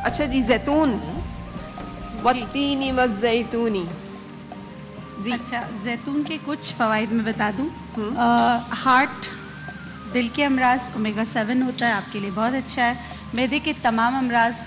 اچھا جی زیتون والتین والزیتون. جی اچھا زیتون کے کچھ فوائد میں بتا دوں. ہارٹ دل کے امراض اومیگا 7 ہوتا ہے آپ کے لیے بہت اچھا ہے. معدے کے تمام امراض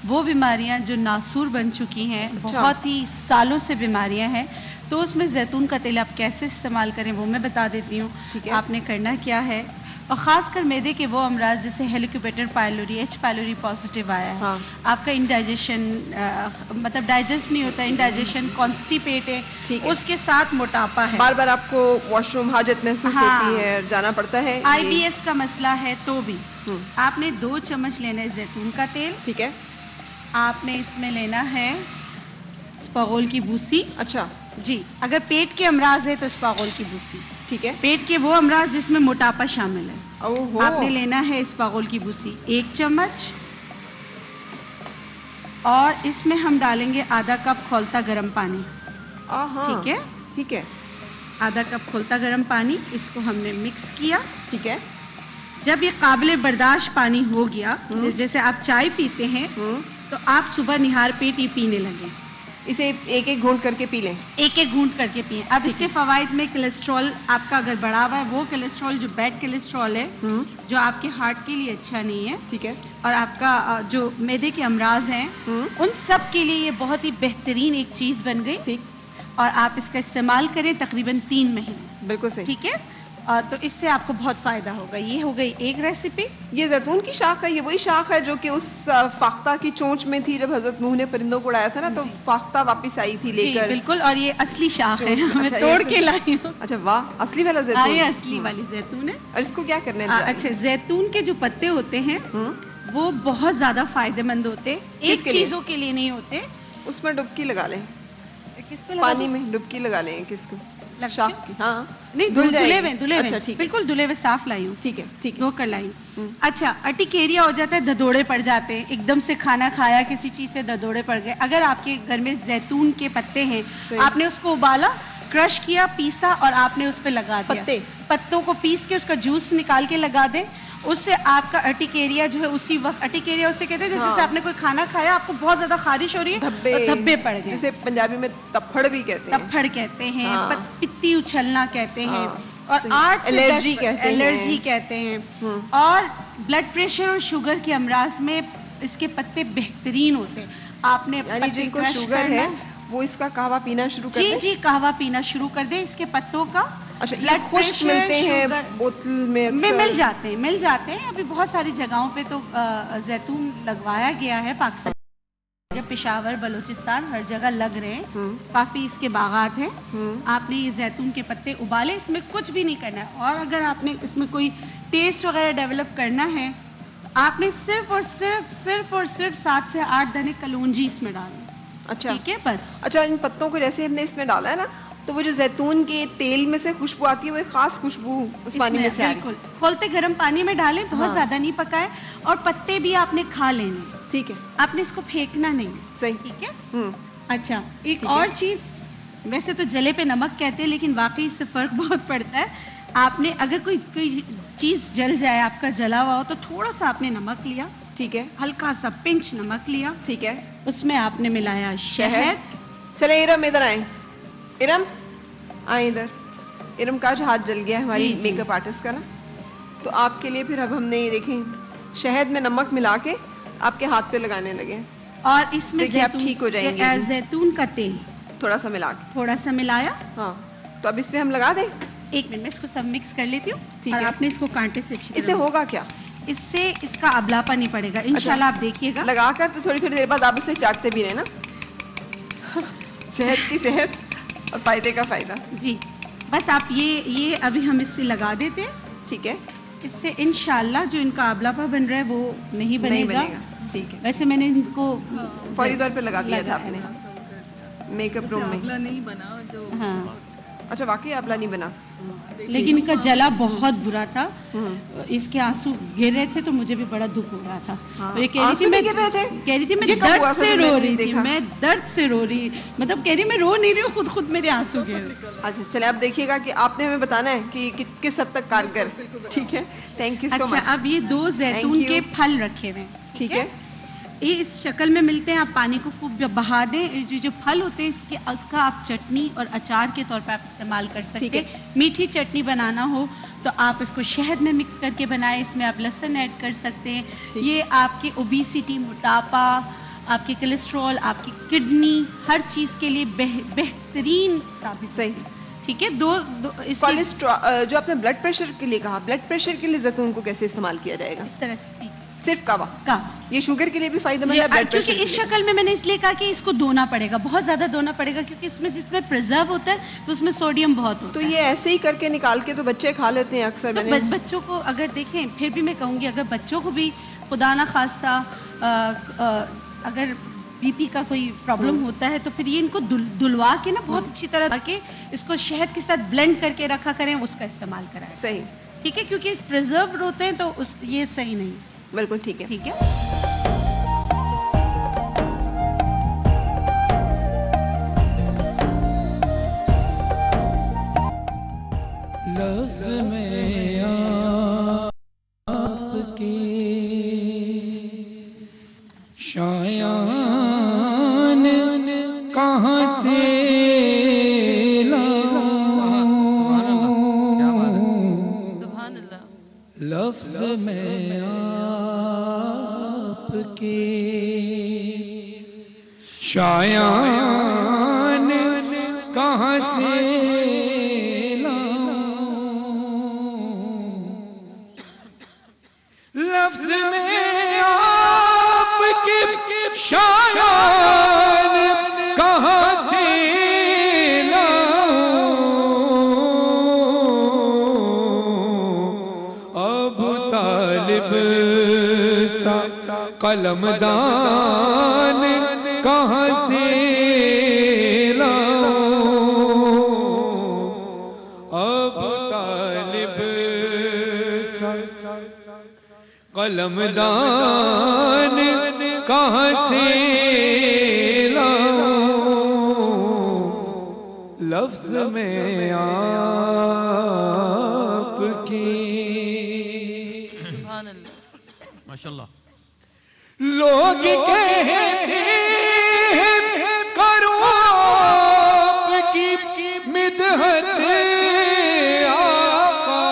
وہ بیماریاں جو ناسور بن چکی ہیں بہت ہی سالوں سے بیماریاں ہیں تو اس میں زیتون کا تیل آپ کیسے استعمال کریں وہ میں بتا دیتی ہوں. آپ نے کرنا کیا ہے اور خاص کر معدے کے وہ امراض جیسے ہیلیکوبیٹر پائلوری ایچ پائلوری پازیٹیو آیا ہے آپ کا انڈائجیشن مطلب ڈائجسٹ نہیں ہوتا انڈائجیشن کانسٹیپیٹ ہے اس کے ساتھ موٹاپا ہے بار بار آپ کو واش روم حاجت محسوس ہوتی ہے جانا پڑتا ہے آئی بی ایس کا مسئلہ ہے تو بھی آپ نے 2 چمچ لینا ہے زیتون کا تیل. ٹھیک ہے. آپ نے اس میں لینا ہے اسپاغول کی بوسی. اچھا جی اگر پیٹ کے امراض ہے تو اسپاغول کی بوسی. ٹھیک ہے. پیٹ کے وہ امراض جس میں موٹاپا شامل ہے آپ نے لینا ہے اسپاغول کی بوسی 1 چمچ اور اس میں ہم ڈالیں گے آدھا کپ کھولتا گرم پانی. ٹھیک ہے. ٹھیک ہے. آدھا کپ کھولتا گرم پانی اس کو ہم نے مکس کیا. ٹھیک ہے. جب یہ قابل برداشت پانی ہو گیا جیسے آپ چائے پیتے ہیں تو آپ صبح نہار پیٹ یہ پینے لگیں. اسے ایک ایک گھونٹ کر کے پی لیں. ایک ایک گھونٹ کر کے پئیں. اب اس کے فوائد میں کولیسٹرول آپ کا اگر بڑھا ہوا ہے وہ کولیسٹرول جو بیڈ کولیسٹرول ہے جو آپ کے ہارٹ کے لیے اچھا نہیں ہے. ٹھیک ہے. اور آپ کا جو معدے کے امراض ہیں ان سب کے لیے یہ بہت ہی بہترین ایک چیز بن گئی. ٹھیک. اور آپ اس کا استعمال کریں تقریباً 3 مہینے. بالکل صحیح. ٹھیک ہے. تو اس سے آپ کو بہت فائدہ ہوگا. یہ ہو گئی ایک ریسیپی. یہ زیتون کی شاخ ہے یہ وہی شاخ ہے جو کہ اس فاختہ کی چونچ میں تھی جب حضرت نوح نے پرندوں کو اڑایا تھا نا تو فاختہ واپس آئی تھی لے کر. بالکل. اور یہ اصلی شاخ ہے میں توڑ کے لائی ہوں. اچھا واہ اصلی والا زیتون. یہ اصلی والی زیتون ہے. اور اس کو کیا کرنا ہے؟ اچھا زیتون کے جو پتے ہوتے ہیں وہ بہت زیادہ فائدہ مند ہوتے ہیں. ایک چیزوں کے لیے نہیں ہوتے. اس میں ڈبکی لگا لیں. کس میں پانی میں ڈبکی لگا لیں. کس کو؟ شاخ کی. ہاں نہیں دھلے ہوئے. اچھا ٹھیک بالکل دھلے ہوئے صاف لائی ہوں. ٹھیک ہے. ٹھیک دھو کر لائی ہوں. اچھا ارٹیکیریا ہو جاتا ہے دھدوڑے پڑ جاتے ہیں ایک دم سے کھانا کھایا کسی چیز سے دھدوڑے پڑ گئے. اگر آپ کے گھر میں زیتون کے پتے ہیں آپ نے اس کو ابالا کرش کیا پیسا اور آپ نے اس پہ لگا دیا. پتوں کو پیس کے اس کا جوس نکال کے لگا دیں اس سے آپ کا ارٹیکیریا جو ہے اسی وقت ارٹیکیریا اسے کہتے ہیں جیسے آپ نے کوئی کھانا کھایا آپ کو بہت زیادہ خارش ہو رہی ہے دھبے پڑ گئے جسے پنجابی میں تپھڑ بھی کہتے ہیں. تپھڑ کہتے ہیں پتی اچھلنا کہتے ہیں اور 8 الرجی کہتے ہیں. اور بلڈ پریشر اور شوگر کے امراض میں اس کے پتے بہترین ہوتے ہیں. آپ نے جن کو شوگر ہے وہ اس کا قہوہ پینا شروع کر دیں. جی قہوہ پینا شروع کر دیں اس کے پتوں کا. بلڈ خشک ملتے ہیں بوتل میں مل جاتے ہیں. ابھی بہت ساری جگہوں پہ تو زیتون لگوایا گیا ہے پاکستان پشاور بلوچستان ہر جگہ لگ رہے ہیں. کافی اس کے باغات ہیں. آپ نے یہ زیتون کے پتے ابالے اس میں کچھ بھی نہیں کرنا ہے. اور اگر آپ نے اس میں کوئی ٹیسٹ وغیرہ ڈیولپ کرنا ہے آپ نے صرف اور صرف 7 سے 8 دانے کلونجی اس میں ڈالنا. اچھا ٹھیک ہے بس. اچھا ان پتوں کو جیسے ہم نے اس میں ڈالا ہے نا تو وہ جو زیتون کے تیل میں سے خوشبو آتی ہے وہ ایک خاص خوشبو اس پانی میں سے آ رہی ہے. بالکل کھولتے گرم پانی میں ڈالیں بہت زیادہ نہیں پکائے اور پتے بھی آپ نے کھا لینے. ٹھیک ہے. آپ نے اس کو پھینکنا نہیں. صحیح. ٹھیک ہے. اچھا ایک اور چیز ویسے تو جلے پہ نمک کہتے ہیں لیکن واقعی اس سے فرق بہت پڑتا ہے. آپ نے اگر کوئی چیز جل جائے آپ کا جلا ہوا ہو تو تھوڑا سا آپ نے نمک لیا. ٹھیک ہے. ہلکا سا پنچ نمک لیا. ٹھیک ہے. اس میں آپ نے ملایا شہد. چلے ارم ادھر آئیں. ارم آئیں ادھر. ارم کا ہاتھ جل گیا ہے ہماری میک اپ آرٹسٹ کا نا تو آپ کے لیے پھر اب ہم نے یہ دیکھیں شہد میں نمک ملا کے آپ کے ہاتھ پہ لگانے لگے اور اس میں آپ ٹھیک ہو جائیں گے. زیتون کا تیل تھوڑا سا ملا کے تھوڑا سا ملایا. ہاں تو اب اس پہ ہم لگا دیں. 1 منٹ میں اس کو سب مکس کر لیتی ہوں. ٹھیک ہے. آپ نے اس کو کانٹے سے اس سے ہوگا کیا؟ اس سے اس کا ابلاپا نہیں پڑے گا انشاءاللہ. آپ دیکھیے گا لگا کر تو تھوڑی دیر بعد آپ اسے چاٹتے بھی رہے نا. صحت کی صحت اور فائدے کا فائدہ. جی بس آپ یہ ابھی ہم اس سے لگا دیتے ہیں. ٹھیک ہے. اس سے انشاءاللہ جو ان کا ابلاپا بن رہا ہے وہ نہیں بنے گا. ٹھیک ہے. ویسے میں نے ان کو فوری طور پہ لگا دیا تھا آپ نے میک اپ روم میں. نہیں بنا جو. ہاں اچھا واقعی آبلہ نہیں بنا لیکن ان کا جلا بہت برا تھا. اس کے آنسو گر رہے تھے تو مجھے بھی بڑا دکھ ہو رہا تھا. کہہ رہی تھی میں درد سے رو رہی تھی. میں درد سے رو رہی مطلب کہہ رہی میں رو نہیں رہی ہوں خود میرے آنسو گر. اچھا چلے اب دیکھیے گا کہ آپ نے ہمیں بتانا ہے کہ کس حد تک کارگر. ٹھیک ہے. تھینک یو سو مچ. اچھا اب یہ 2 زیتون کے پھل رکھے ہوئے. ٹھیک ہے. یہ اس شکل میں ملتے ہیں. آپ پانی کو خوب بہا دیں. جو پھل ہوتے ہیں اس کا آپ چٹنی اور اچار کے طور پہ آپ استعمال کر سکتے ہیں. میٹھی چٹنی بنانا ہو تو آپ اس کو شہد میں مکس کر کے بنائیں. اس میں آپ لہسن ایڈ کر سکتے ہیں. یہ آپ کی اوبیسٹی, موٹاپا, آپ کی کولیسٹرول, آپ کی کڈنی, ہر چیز کے لیے بہترین ثابت. صحیح. ٹھیک ہے. کولیسٹرول جو آپ نے بلڈ پریشر کے لیے کہا, بلڈ پریشر کے لیے زیتون کو کیسے استعمال کیا جائے گا؟ اس طرح صرف کہوا. یہ شوگر کے لیے بھی فائدہ مند ہے, بلڈ پریشر کیونکہ اس شکل میں نے اس لیے کہا کہ اس کو دھونا پڑے گا, بہت زیادہ دھونا پڑے گا, کیونکہ اس میں جس میں پرزرو ہوتا ہے تو اس میں سوڈیم بہت ہوتا ہے. تو یہ ایسے ہی کر کے نکال کے تو بچے کھا لیتے ہیں اکثر. بچوں کو اگر دیکھیں, پھر بھی میں کہوں گی اگر بچوں کو بھی خدا نہ خواستہ اگر بی پی کا کوئی پرابلم ہوتا ہے تو پھر یہ ان کو دلوا کے نا بہت اچھی طرح کے اس کو شہد کے ساتھ بلینڈ کر کے رکھا کریں, اس کا استعمال کرائیں. صحیح. ٹھیک ہے, کیونکہ اس پرزروڈ ہوتے ہیں تو یہ صحیح نہیں. بالکل ٹھیک ہے. ٹھیک ہے. لفظ میں آپ کے شایان کہاں سے لفظ میں آپ کے شایان کہاں سے لفظ میں آپ کے شایان کہاں سے قلم دان کہاں سے لاؤں, اب طالب قلم دان کہاں سے لاؤں, لفظ میں آپ کی. سبحان اللہ, ماشاءاللہ. لوگ کہتے ہیں کرو آپ کی مدحت آقا,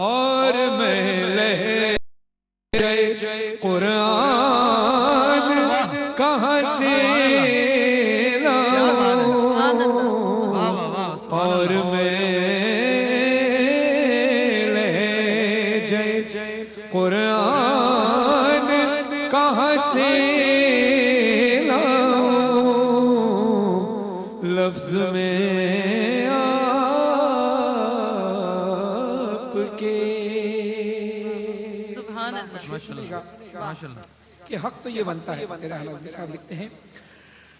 اور میں لہجے قرآن کہاں سے لاؤں, اور میں قرآن کہاں سے لاؤں, لفظ میں آپ کے. سبحان اللہ. ماشاءاللہ. کہ حق تو یہ بنتا ہے. میرا حنازمی صاحب لکھتے ہیں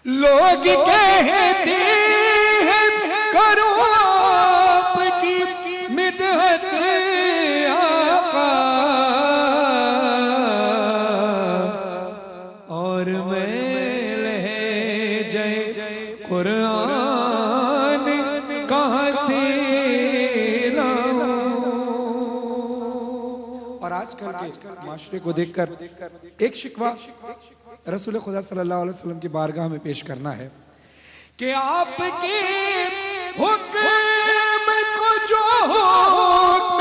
لوگ کہتے ہیں کرو آپ کی مدحت آقا, اور میں لہجے قرآن کہاں سے لاؤں. اور آج کل کے معاشرے کو دیکھ کر ایک شکوہ رسول خدا صلی اللہ علیہ وسلم کی بارگاہ میں پیش کرنا ہے کہ آپ کے حکم کو جو حکم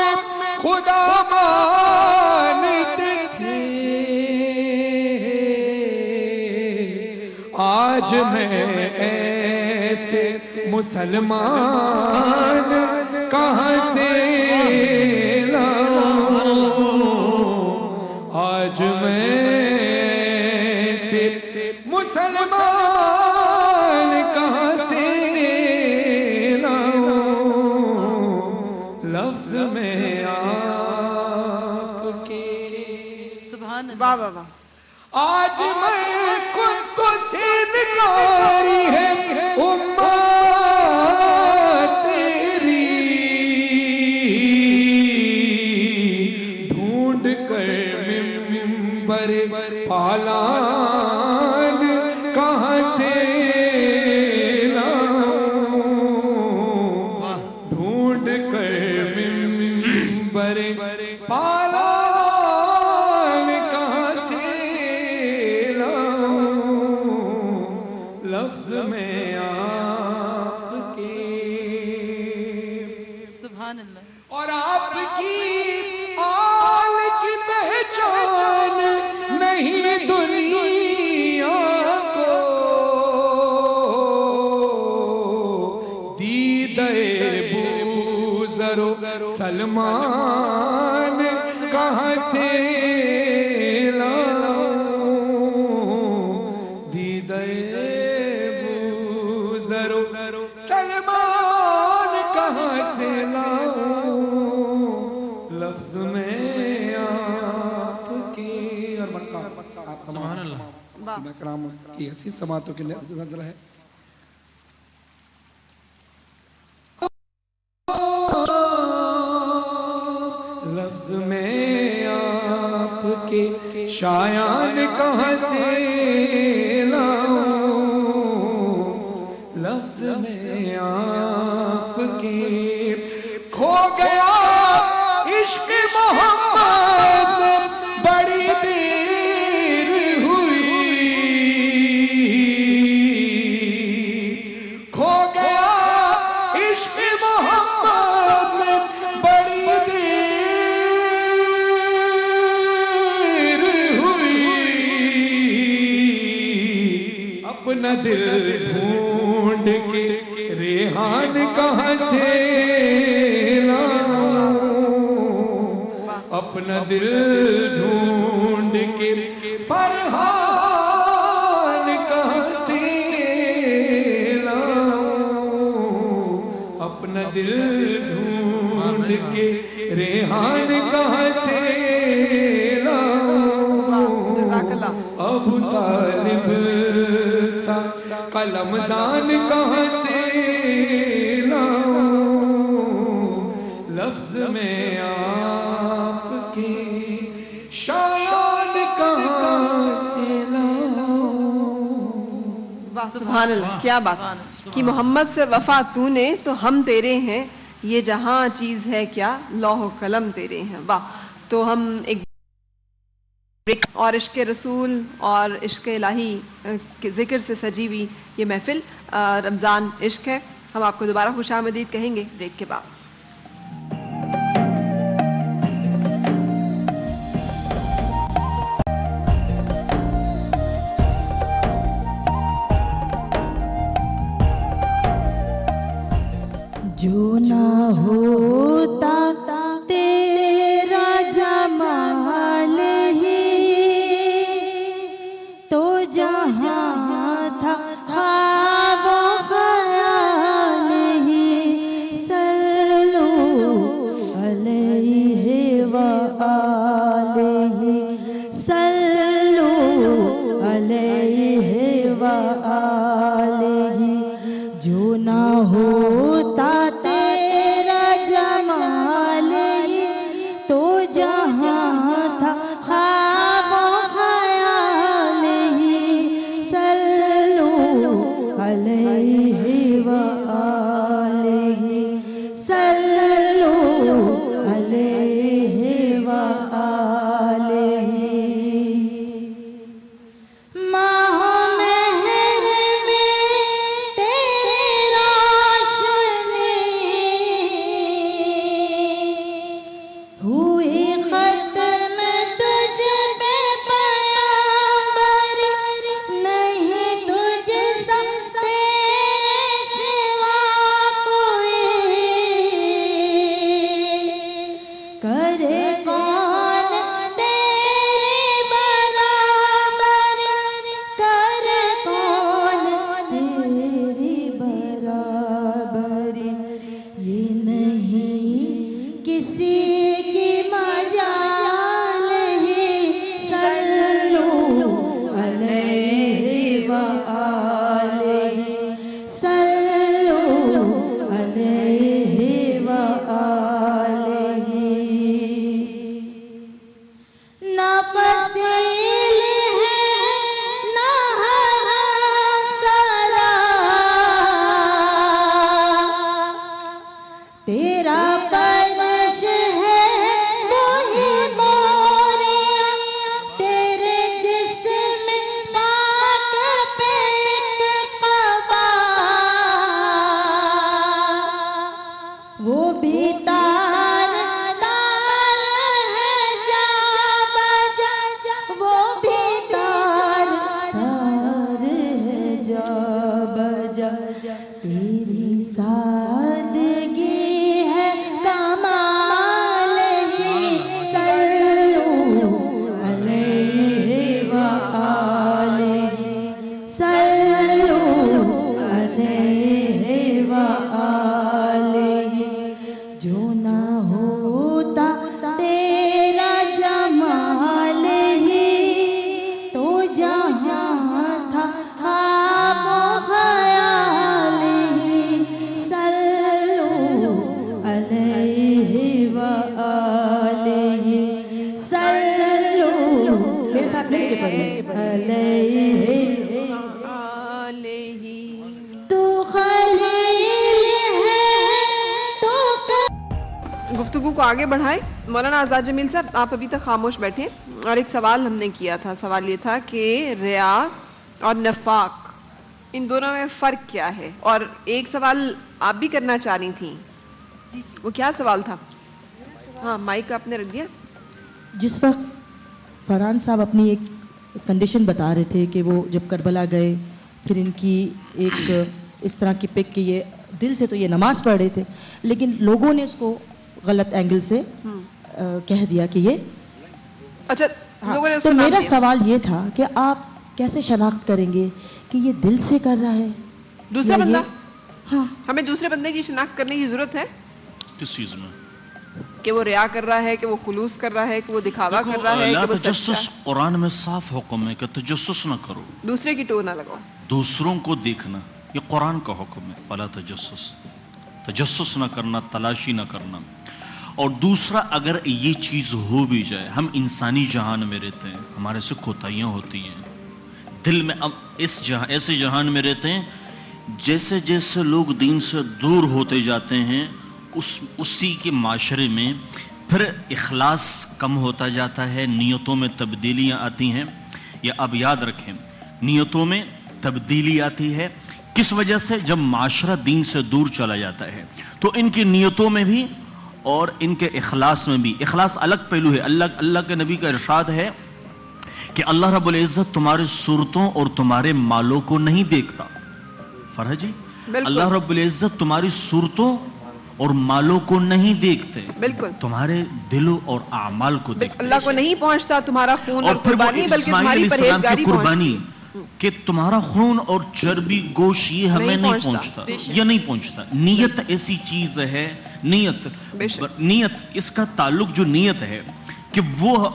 خدا مانتے تھے, آج میں ایسے مسلمان کہاں سے لاؤں, آج میں ایسے مسلمان کہاں سے لاؤں, لفظ میں آپ کے. سبحان اللہ. واہ واہ واہ. آج میں خود کو سینکاری ہے امت تیری, ڈھونڈ کر ممبر پالان کہاں سے لاؤں, ڈھونڈ کر برے پالان کہاں سے لاؤں لفظ میں آپ کے سبحان اللہ اور آپ کی آل کی پہچان نہیں دنیا کو دیدے بوذر و سلمان کہاں سے لاؤں دیدے بوذر و سلمان کہاں سے لاؤں لفظ میں آپ کی اور مکہ آپ سبحان اللہ کرام کی حسین سماعتوں کے نظر ہے لفظ میں آپ کے شایان کہاں سے لاؤں لفظ میں آپ کے کھو گیا عشق محمد بڑی دیر ہوئی کھو گیا عشق محمد بڑی دیر ہوئی اپنا دل ڈھونڈ کے ریحان کہاں سے اپنا دل ڈھونڈ کے فرحان کہاں سے لاؤں اپنا دل ڈھونڈ کے ریحان کہاں سے لاؤں جزاک اللہ ابو طالب سا قلم دان کہاں سے لاؤں لفظ میں آپ کے شایان کہاں سے لاؤں سبحان اللہ کیا بات کہ محمد سے وفا تو نے تو ہم تیرے ہیں یہ جہاں چیز ہے کیا لوح و قلم تیرے ہیں واہ تو ہم ایک اور عشق رسول اور عشق الہی کے ذکر سے سجی ہوئی یہ محفل رمضان عشق ہے ہم آپ کو دوبارہ خوش آمدید کہیں گے بریک کے بعد جو نہ ہوتا تیرا جمال ہی تو جہاں تھا خواب و خیال ہی صلو علیہ وآلہ صلو علیہ وآلہ جو نہ ہوتا تیرا جمال تو جہاں تھا خواب و خیال ہی صلو علیہ وآلہ صلو علیہ وآلہ تیرا پرش ہے بھی تار تار ہے جا بجا وہ بھی تار تار ہے جا بجا تیری سادگی ہے کمال ہی صلو علیہ وآلہ صلو علیہ وآلہ جو نہ ہوتا تیرا جمال ہی تو جہاں تھا خواب و خیال ہی صلو علیہ وآلہ صلو میرے ساتھ مل کے پڑھیں علیہ تو خلیل ہے تو گفتگو کو آگے بڑھائیں. مولانا آزاد جمیل صاحب آپ ابھی تک خاموش بیٹھے اور ایک سوال ہم نے کیا تھا. سوال یہ تھا کہ ریا اور نفاق ان دونوں میں فرق کیا ہے, اور ایک سوال آپ بھی کرنا چاہ رہی تھیں, وہ کیا سوال تھا؟ ہاں مائک آپ نے رکھ دیا. جس وقت فرحان صاحب اپنی ایک کنڈیشن بتا رہے تھے کہ وہ جب کربلا گئے پھر ان کی ایک اس طرح کی پک کہ یہ دل سے تو یہ نماز پڑھ رہے تھے لیکن لوگوں نے اس کو غلط اینگل سے کہہ دیا کہ یہ اچھا لوگوں نے اس تو کو نام میرا دیا. سوال یہ تھا کہ آپ کیسے شناخت کریں گے کہ یہ دل سے کر رہا ہے دوسرا یا یہ- بندہ, ہاں ہمیں دوسرے بندے کی شناخت کرنے کی ضرورت ہے کس چیز میں؟ کہ وہ ریا کر رہا ہے, کہ وہ خلوص کر رہا ہے, کہ وہ دکھاوا کر رہا ہے, لا کہ وہ سچا تجسس, ہے. قرآن میں صاف حکم ہے کہ تجسس نہ کرو, دوسرے کی ٹو نہ لگاؤ. دوسروں کو دیکھنا, یہ قرآن کا حکم ہے. فلا تجسس, تجسس نہ کرنا, تلاشی نہ کرنا. اور دوسرا اگر یہ چیز ہو بھی جائے, ہم انسانی جہان میں رہتے ہیں, ہمارے سے کوتاہیاں ہوتی ہیں دل میں. اب ایسے جہان میں رہتے ہیں جیسے جیسے لوگ دین سے دور ہوتے جاتے ہیں اسی کے معاشرے میں پھر اخلاص کم ہوتا جاتا ہے, نیتوں میں تبدیلیاں آتی ہیں. یا اب یاد رکھیں, نیتوں میں تبدیلی آتی ہے کس وجہ سے؟ جب معاشرہ دین سے دور چلا جاتا ہے تو ان کی نیتوں میں بھی اور ان کے اخلاص میں بھی. اخلاص الگ پہلو ہے. اللہ کے نبی کا ارشاد ہے کہ اللہ رب العزت تمہارے صورتوں اور تمہارے مالوں کو نہیں دیکھتا. فرح جی, اللہ رب العزت تمہاری صورتوں اور مالوں کو نہیں دیکھتے, بالکل تمہارے دلوں اور اعمال کو دیکھتے. اللہ کو نہیں پہنچتا تمہارا خون اور پھر وہ قربانی, بلکہ اسماعیل تمہاری علیہ السلام کی پرہیزگاری قربانی پہنچتی. کہ تمہارا خون اور چربی گوشت یہ ہمیں نہیں پہنچتا, یہ نہیں پہنچتا. نیت ایسی چیز ہے, نیت اس کا تعلق جو نیت ہے کہ وہ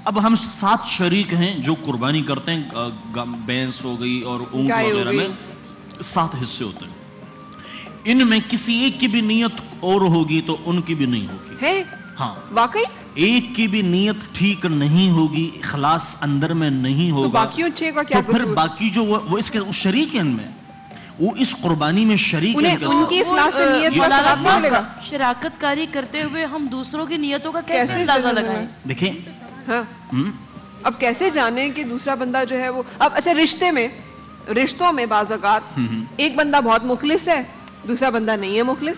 اب ہم 7 شریک ہیں جو قربانی کرتے ہیں. بھینس ہو گئی اور اونٹ وغیرہ میں 7 حصے ہوتے ہیں. ان میں کسی ایک کی بھی نیت اور ہوگی تو ان کی بھی نہیں ہوگی. ہے ہاں واقعی ایک کی بھی نیت ٹھیک نہیں ہوگی, اخلاص اندر میں نہیں تو ہوگا, باقیوں 6 کا کیا تو پھر قصور؟ باقی جو وہ اس کے شریک ہیں, ان میں وہ اس قربانی میں شریک ہیں. انہیں ان کی اخلاص سے نیت کا مولانا ثواب نہیں ملے گا. صاحب شراکت کاری کرتے ہوئے ہم دوسروں کی نیتوں کا کیسے اندازہ لگائیں؟ دیکھیں ہاں اب کیسے جانیں کہ دوسرا بندہ جو ہے وہ, اب اچھا رشتوں میں بعض اوقات ایک بندہ بہت مخلص ہے, دوسرا بندہ نہیں ہے مخلص.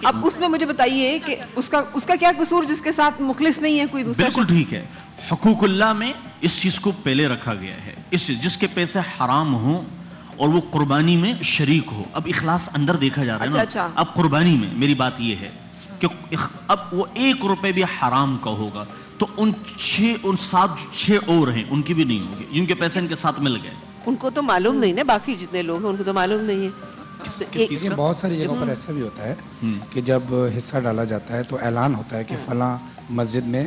اب اس میں مجھے بتائیے کہ اس کا کیا قصور جس کے ساتھ مخلص نہیں ہے کوئی دوسرا بالکل شخص؟ ٹھیک ہے. حقوق اللہ میں اس چیز کو پہلے رکھا گیا ہے, جس کے پیسے حرام ہوں اور وہ قربانی میں شریک ہو. اب اخلاص اندر دیکھا جا رہا ہے اچھا. نا. اب قربانی میں میری بات یہ ہے کہ اب وہ 1 روپے بھی حرام کا ہوگا تو ان 6 اور ہیں, ان کی بھی نہیں ہوگی, جن کے پیسے ان کے ساتھ مل گئے. ان کو تو معلوم نہیں نا, باقی جتنے لوگ ہیں ان کو تو معلوم نہیں ہے. یہ بہت ساری جگہوں پر ایسا بھی ہوتا ہے کہ جب حصہ ڈالا جاتا ہے تو اعلان ہوتا ہے کہ فلاں مسجد میں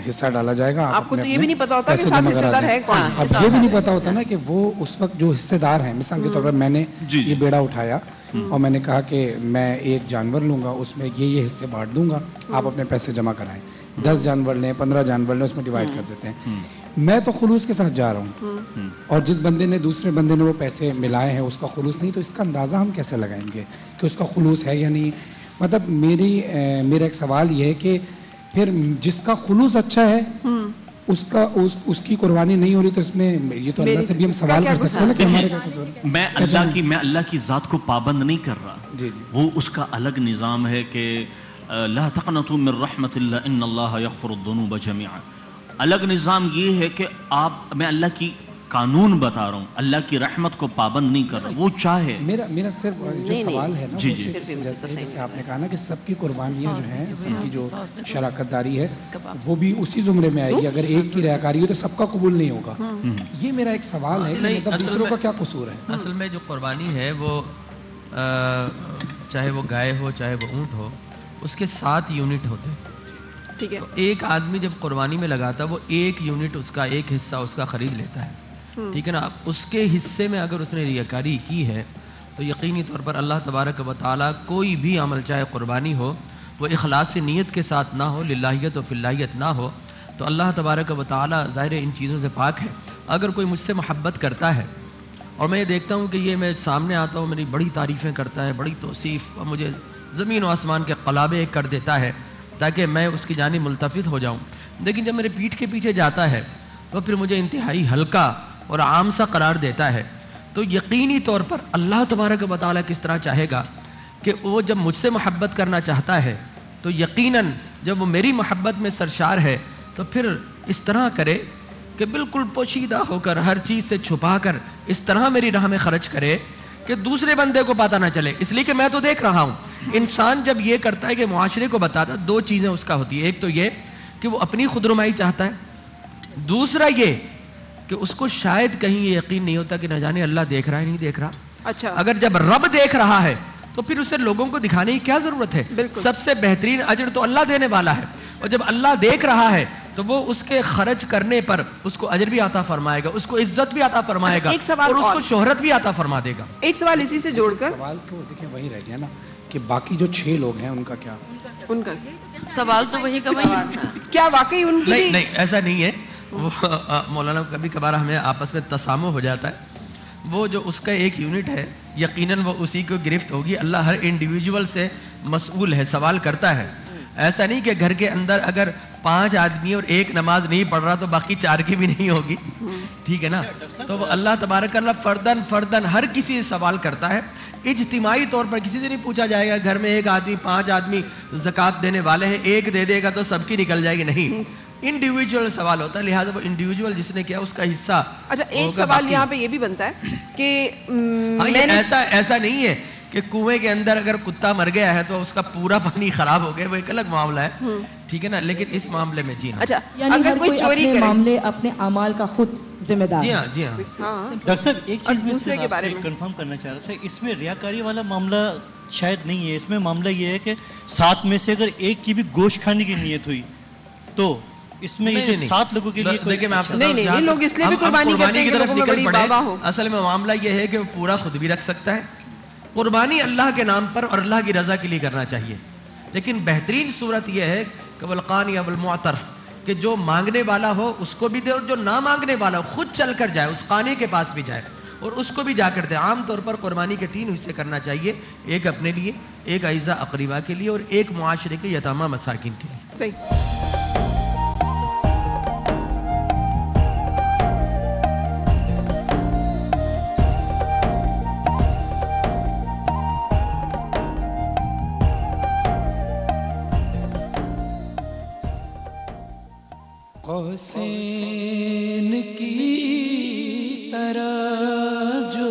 حصہ ڈالا جائے گا. آپ کو تو یہ بھی نہیں پتا ہوتا کہ ساتھ حصہ دار ہے کون. اب یہ بھی نہیں پتا ہوتا نا کہ وہ اس وقت جو حصے دار ہیں, مثال کے طور پر میں نے یہ بیڑا اٹھایا اور میں نے کہا کہ میں 1 جانور لوں گا, اس میں یہ حصے بانٹ دوں گا, آپ اپنے پیسے جمع کرائیں. 10 جانور لیں, 15 جانور لیں, اس میں ڈیوائڈ کر دیتے ہیں. میں تو خلوص کے ساتھ جا رہا ہوں اور جس بندے نے دوسرے بندے نے وہ پیسے ملائے ہیں اس کا خلوص نہیں, تو اس کا اندازہ ہم کیسے لگائیں گے کہ اس کا خلوص ہے یا نہیں؟ مطلب میرا ایک سوال یہ ہے کہ پھر جس کا خلوص اچھا ہے اس کی قربانی نہیں ہو رہی تو اس میں یہ تو اللہ سے بھی ہم سوال کر سکتے ہیں نا کہ ہمارے کیا قصور ہے. میں اللہ کی ذات کو پابند نہیں کر رہا. وہ اس کا الگ نظام ہے کہ لا تقنطوا من رحمت اللہ ان اللہ یغفر الذنوب جميعا. الگ نظام یہ ہے کہ میں اللہ کی قانون بتا رہا ہوں, اللہ کی رحمت کو پابند نہیں کر رہا, وہ چاہے. میرا صرف جو سوال ہے نا, جیسے آپ نے کہا نا کہ سب کی قربانیاں جو ہیں, سب کی جو شراکت داری ہے وہ بھی اسی زمرے میں آئے گی. اگر ایک کی ریاکاری ہو تو سب کا قبول نہیں ہوگا. یہ میرا ایک سوال ہے کہ مطلب دوسروں کا کیا قصور ہے؟ اصل میں جو قربانی ہے وہ چاہے وہ گائے ہو چاہے وہ اونٹ ہو, اس کے 7 یونٹ ہوتے ہیں. ٹھیک ہے, ایک آدمی جب قربانی میں لگاتا ہے وہ 1 یونٹ اس کا, ایک حصہ اس کا خرید لیتا ہے. ٹھیک ہے نا. اس کے حصے میں اگر اس نے ریاکاری کی ہے تو یقینی طور پر اللہ تبارک و تعالیٰ کوئی بھی عمل چاہے قربانی ہو وہ اخلاص نیت کے ساتھ نہ ہو, للہیت و فلہیت نہ ہو, تو اللہ تبارک و تعالیٰ ظاہر ان چیزوں سے پاک ہے. اگر کوئی مجھ سے محبت کرتا ہے اور میں یہ دیکھتا ہوں کہ یہ میں سامنے آتا ہوں, میری بڑی تعریفیں کرتا ہے, بڑی توصیف, اور مجھے زمین و آسمان کے قلابے کر دیتا ہے تاکہ میں اس کی جانب ملتفت ہو جاؤں, لیکن جب میرے پیٹھ کے پیچھے جاتا ہے تو پھر مجھے انتہائی ہلکا اور عام سا قرار دیتا ہے, تو یقینی طور پر اللہ تبارک و تعالیٰ کس طرح چاہے گا کہ وہ جب مجھ سے محبت کرنا چاہتا ہے تو یقیناً جب وہ میری محبت میں سرشار ہے تو پھر اس طرح کرے کہ بالکل پوشیدہ ہو کر, ہر چیز سے چھپا کر اس طرح میری راہ میں خرچ کرے کہ دوسرے بندے کو پتہ نہ چلے, اس لیے کہ میں تو دیکھ رہا ہوں. انسان جب یہ کرتا ہے کہ معاشرے کو بتاتا, 2 چیزیں اس کا ہوتی ہے. ایک تو یہ کہ وہ اپنی خود رمائی چاہتا ہے, دوسرا یہ کہ اس کو شاید کہیں یہ یقین نہیں ہوتا کہ نہ جانے اللہ دیکھ رہا ہے نہیں دیکھ رہا. اچھا, اگر جب رب دیکھ رہا ہے تو پھر اسے لوگوں کو دکھانے کی کیا ضرورت ہے؟ سب سے بہترین اجر تو اللہ دینے والا ہے, اور جب اللہ دیکھ رہا ہے تو وہ اس کے خرچ کرنے پر اس کو اجر بھی عطا فرمائے گا, اس کو عزت بھی عطا فرمائے گا, اور اس کو شہرت بھی عطا فرما دے گا. ایک سوال اسی سے جوڑ کر, سوال تو دیکھیں وہی رہ گیا نا کہ باقی جو 6 لوگ ہیں ان کا کیا؟ ان کا سوال تو وہی کا وہی. کیا واقعی ان کی؟ نہیں, ایسا نہیں ہے. وہ مولانا کبھی کبھار ہمیں آپس میں تسامح ہو جاتا ہے. وہ جو اس کا 1 یونٹ ہے یقیناً وہ اسی کو گرفت ہوگی. اللہ ہر انڈیویجول سے مسئول ہے, سوال کرتا ہے. ایسا نہیں کہ گھر کے اندر اگر 5 آدمی اور 1 نماز نہیں پڑھ رہا تو باقی 4 کی بھی نہیں ہوگی. ٹھیک ہے نا. تو وہ اللہ تبارک اللہ فردن ہر کسی سے سوال کرتا ہے. اجتماعی طور پر کسی سے نہیں پوچھا جائے گا گھر میں 1 آدمی 5 آدمی زکوٰۃ دینے والے ہیں, 1 دے دے گا تو سب کی نکل جائے گی, نہیں. انڈیویجول سوال ہوتا ہے, لہٰذا وہ انڈیویجول جس نے کیا اس کا حصہ. اچھا, ایک سوال یہاں پہ یہ بھی بنتا ہے کہ ایسا نہیں ہے کہ کنویں کے اندر اگر کتا مر گیا ہے تو اس کا پورا پانی خراب ہو گیا, وہ ایک الگ معاملہ ہے. ٹھیک ہے نا. لیکن اس معاملے میں جی ہاں, اچھا, یعنی اگر کوئی چوری کرے معاملے اپنے اعمال کا خود ذمہ دار. جی ہاں, جی ہاں. ڈاکٹر صاحب ایک چیز میں دوسرے کے بارے میں کنفرم کرنا چاہ رہا تھا, اس میں ریاکاری والا معاملہ شاید نہیں ہے. اس میں معاملہ یہ ہے کہ 7 میں سے اگر 1 کی بھی گوشت کھانے کی نیت ہوئی تو اس میں یہ جو 7 لوگوں کے لیے دیکھیں میں آپ سے نہیں, لوگ اس لیے بھی قربانی کرتے ہیں کہ لوگوں میں بڑی بابا ہو. اصل میں معاملہ یہ ہے کہ وہ پورا خود بھی رکھ سکتا ہے. قربانی اللہ کے نام پر اور اللہ کی رضا کے لیے کرنا چاہیے, لیکن بہترین صورت یہ ہے کہ والقانی والمعتر کہ جو مانگنے والا ہو اس کو بھی دے, اور جو نہ مانگنے والا ہو خود چل کر جائے, اس قانی کے پاس بھی جائے اور اس کو بھی جا کر دے. عام طور پر قربانی کے 3 حصے کرنا چاہیے, 1 اپنے لیے, 1 اعزا اقربا کے لیے, اور 1 معاشرے کے یتامہ مساکین کے لیے. صحیح. قوسین کی طرح جو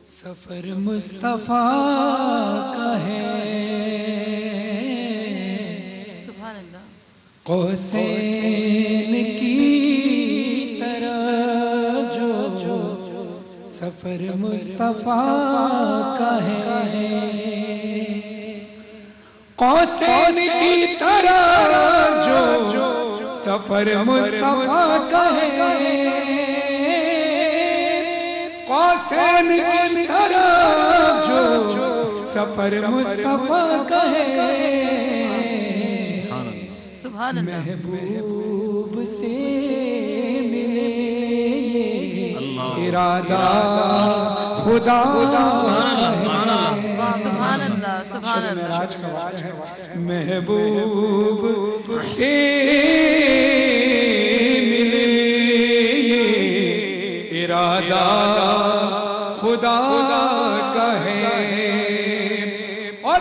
سفر مصطفیٰ کا ہے, سبحان اللہ. قوسین کی طرح جو سفر مصطفیٰ کا ہے, قوسین کی طرح جو سفر مصطفیٰ کا ہے, قوسین کی طرح جو سفر مصطفیٰ کا ہے. سبحان اللہ. محبوب سے ملے ارادہ خدا سبحان اللہ. سبحان اللہ. محبوب سے ملے ارادہ خدا کا ہے, اور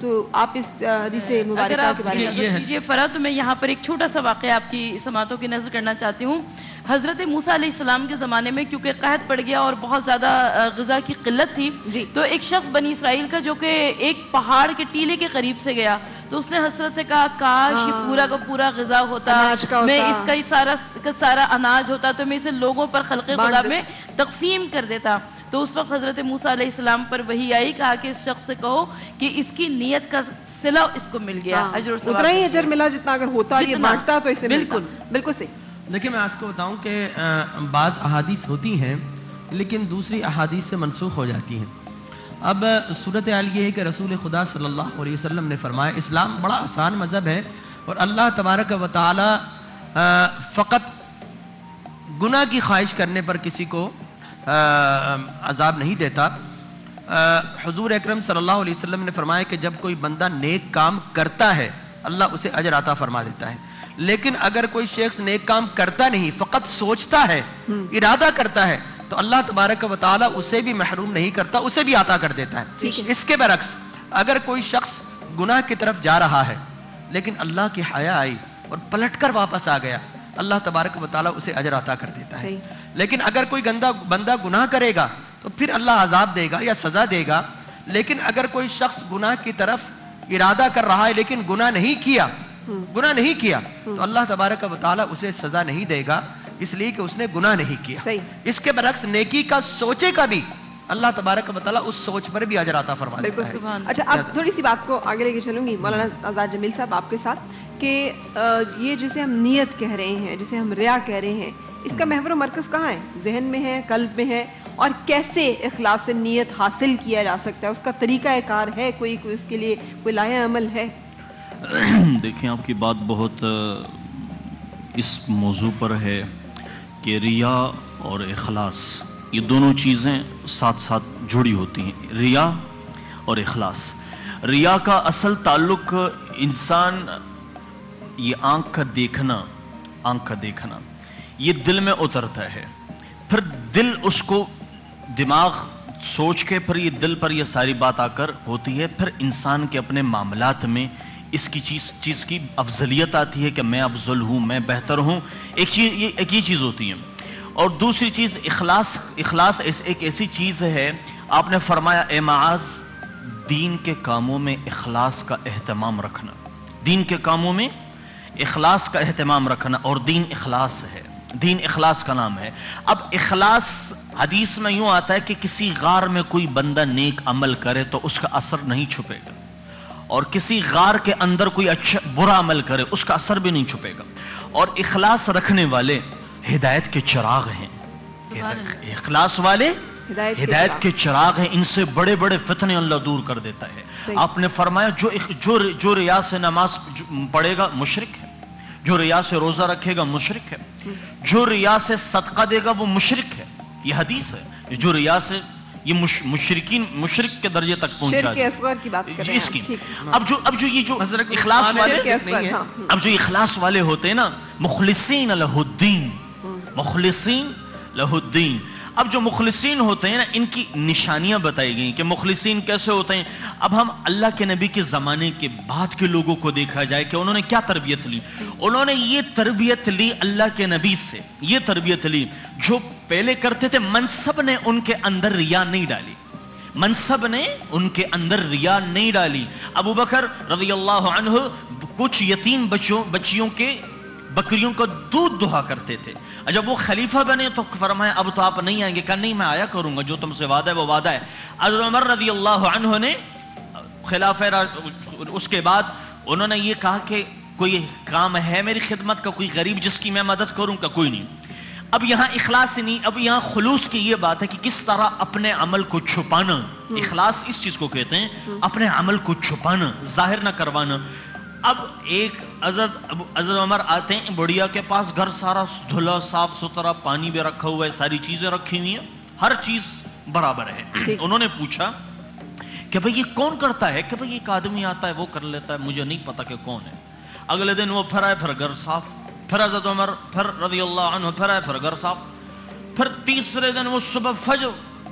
تو آپ اس حدیث مبارکہ کے بارے میں یہ فرا تو میں یہاں پر ایک چھوٹا سا واقعہ آپ کی سماعتوں کی نظر کرنا چاہتی ہوں. حضرت موسیٰ علیہ السلام کے زمانے میں کیونکہ قحط پڑ گیا اور بہت زیادہ غذا کی قلت تھی تو ایک شخص بنی اسرائیل کا جو کہ ایک پہاڑ کے ٹیلے کے قریب سے گیا تو اس نے حسرت سے کہا کاش یہ پورا کا پورا غذا ہوتا, میں اس کا سارا اناج ہوتا تو میں اسے لوگوں پر خلق خدا میں تقسیم کر دیتا. تو اس وقت حضرت موسیٰ علیہ السلام پر وہی آئی, کہا کہ اس شخص سے کہو کہ اس کی نیت کا صلہ اس کو مل گیا, اجر و ثواب اتنا ہی اجر ملا جتنا اگر ہوتا یہ بانٹتا تو اسے بالکل بالکل صحیح. دیکھیں میں آپ کو بتاؤں کہ بعض احادیث ہوتی ہیں لیکن دوسری احادیث سے منسوخ ہو جاتی ہیں. اب صورتحال یہ ہے کہ رسول خدا صلی اللہ علیہ وسلم نے فرمایا اسلام بڑا آسان مذہب ہے اور اللہ تبارک و تعالی فقط گناہ کی خواہش کرنے پر کسی کو عذاب نہیں دیتا. حضور اکرم صلی اللہ علیہ وسلم نے فرمایا کہ جب کوئی بندہ نیک کام کرتا ہے اللہ اسے اجر عطا فرما دیتا ہے, لیکن اگر کوئی شخص نیک کام کرتا نہیں فقط سوچتا ہے ارادہ کرتا ہے تو اللہ تبارک و تعالی اسے بھی محروم نہیں کرتا, اسے بھی عطا کر دیتا ہے. اس کے برعکس اگر کوئی شخص گناہ کی طرف جا رہا ہے لیکن اللہ کی حیا آئی اور پلٹ کر واپس آ گیا اللہ تبارک و تعالی اسے اجر عطا کر دیتا ہے. لیکن اگر کوئی بندہ گناہ کرے گا تو پھر اللہ عذاب دے گا یا سزا دے گا. لیکن اگر کوئی شخص گناہ کی طرف ارادہ کر رہا ہے لیکن گناہ نہیں کیا تو اللہ تبارک و تعالی اسے سزا نہیں دے گا اس لیے کہ اس نے گناہ نہیں کیا. اس کے برعکس نیکی کا سوچے کا بھی اللہ تبارک و تعالی اس سوچ پر بھی اجر عطا فرما دیتا ہے. اچھا اب تھوڑی سی بات کو آگے لے کے چلوں گی مولانا آزاد جمیل صاحب آپ کے ساتھ کہ یہ جسے ہم نیت کہہ رہے ہیں, جسے ہم ریا کہہ رہے ہیں, اس کا محور و مرکز کہاں ہے؟ ذہن میں ہے, قلب میں ہے, اور کیسے اخلاص سے نیت حاصل کیا جا سکتا ہے؟ اس کا طریقہ کار ہے کوئی اس کے لیے کوئی لائحہ عمل ہے؟ دیکھیں آپ کی بات بہت اس موضوع پر ہے کہ ریا اور اخلاص یہ دونوں چیزیں ساتھ ساتھ جڑی ہوتی ہیں. ریا اور اخلاص. ریا کا اصل تعلق انسان یہ آنکھ کا دیکھنا یہ دل میں اترتا ہے, پھر دل اس کو دماغ سوچ کے پھر یہ دل پر یہ ساری بات آ کر ہوتی ہے, پھر انسان کے اپنے معاملات میں اس کی چیز کی افضلیت آتی ہے کہ میں افضل ہوں, میں بہتر ہوں. ایک یہ چیز ہوتی ہے. اور دوسری چیز اخلاص ایک ایسی چیز ہے, آپ نے فرمایا اے معاذ دین کے کاموں میں اخلاص کا اہتمام رکھنا, دین کے کاموں میں اخلاص کا اہتمام رکھنا, اور دین اخلاص ہے, دین اخلاص کا نام ہے. اب اخلاص حدیث میں یوں آتا ہے کہ کسی غار میں کوئی بندہ نیک عمل کرے تو اس کا اثر نہیں چھپے گا, اور کسی غار کے اندر کوئی اچھا برا عمل کرے اس کا اثر بھی نہیں چھپے گا. اور اخلاص رکھنے والے ہدایت کے چراغ ہیں, اخلاص والے ہدایت کے چراغ ہیں, ان سے بڑے بڑے فتنے اللہ دور کر دیتا ہے. آپ نے فرمایا جو ریا سے نماز پڑھے گا مشرک ہے, جو ریا سے روزہ رکھے گا مشرک ہے, جو ریا سے صدقہ دے گا وہ مشرک ہے. یہ حدیث ہے, جو ریا سے یہ مشرک کے درجے تک پہنچا شرک اصغر کی بات کر رہے ہیں اس کی. اب جو یہ جو اخلاص والے اب جو اخلاص والے ہوتے ہیں نا, مخلصین لہ الدین, مخلصین لہ الدین. اب جو مخلصین ہوتے ہیں نا ان کی نشانیاں بتائی گئی کہ مخلصین کیسے ہوتے ہیں. اب ہم اللہ کے نبی کے زمانے کے بعد کے لوگوں کو دیکھا جائے کہ انہوں نے کیا تربیت لی. انہوں نے یہ تربیت لی اللہ کے نبی سے, یہ تربیت لی جو پہلے کرتے تھے. منصب نے ان کے اندر ریا نہیں ڈالی, منصب نے ان کے اندر ریا نہیں ڈالی. ابو بکر رضی اللہ عنہ کچھ یتیم بچیوں کے بکریوں کو دودھ دہا کرتے تھے. جب وہ خلیفہ بنے تو فرمایا اب تو آپ نہیں آئیں گے. کہا نہیں میں آیا کروں گا, جو تم سے وعدہ ہے وہ وعدہ ہے. حضرت عمر رضی اللہ عنہ نے خلافہ اس کے بعد انہوں نے یہ کہا کہ کوئی کام ہے میری خدمت کا, کوئی غریب جس کی میں مدد کروں کا؟ کوئی نہیں. اب یہاں اخلاص نہیں, اب یہاں خلوص کی یہ بات ہے کہ کس طرح اپنے عمل کو چھپانا. اخلاص اس چیز کو کہتے ہیں, اپنے عمل کو چھپانا, ظاہر نہ کروانا. اب ایک حضرت عمر آتے ہیں بڑھیا کے پاس, گھر سارا دھلا صاف ستھرا, پانی بھی رکھا ہوا ہے, ساری چیزیں رکھی ہوئی ہیں, ہر چیز برابر ہے. انہوں نے پوچھا کہ بھئی یہ کون کرتا ہے؟ کہ بھئی ایک آدمی آتا ہے وہ کر لیتا ہے, مجھے نہیں پتا کہ کون ہے. اگلے دن وہ پھر آئے, پھر گھر صاف, پھر حضرت عمر پھر رضی اللہ عنہ پھر آئے, پھر گھر صاف. پھر تیسرے دن وہ صبح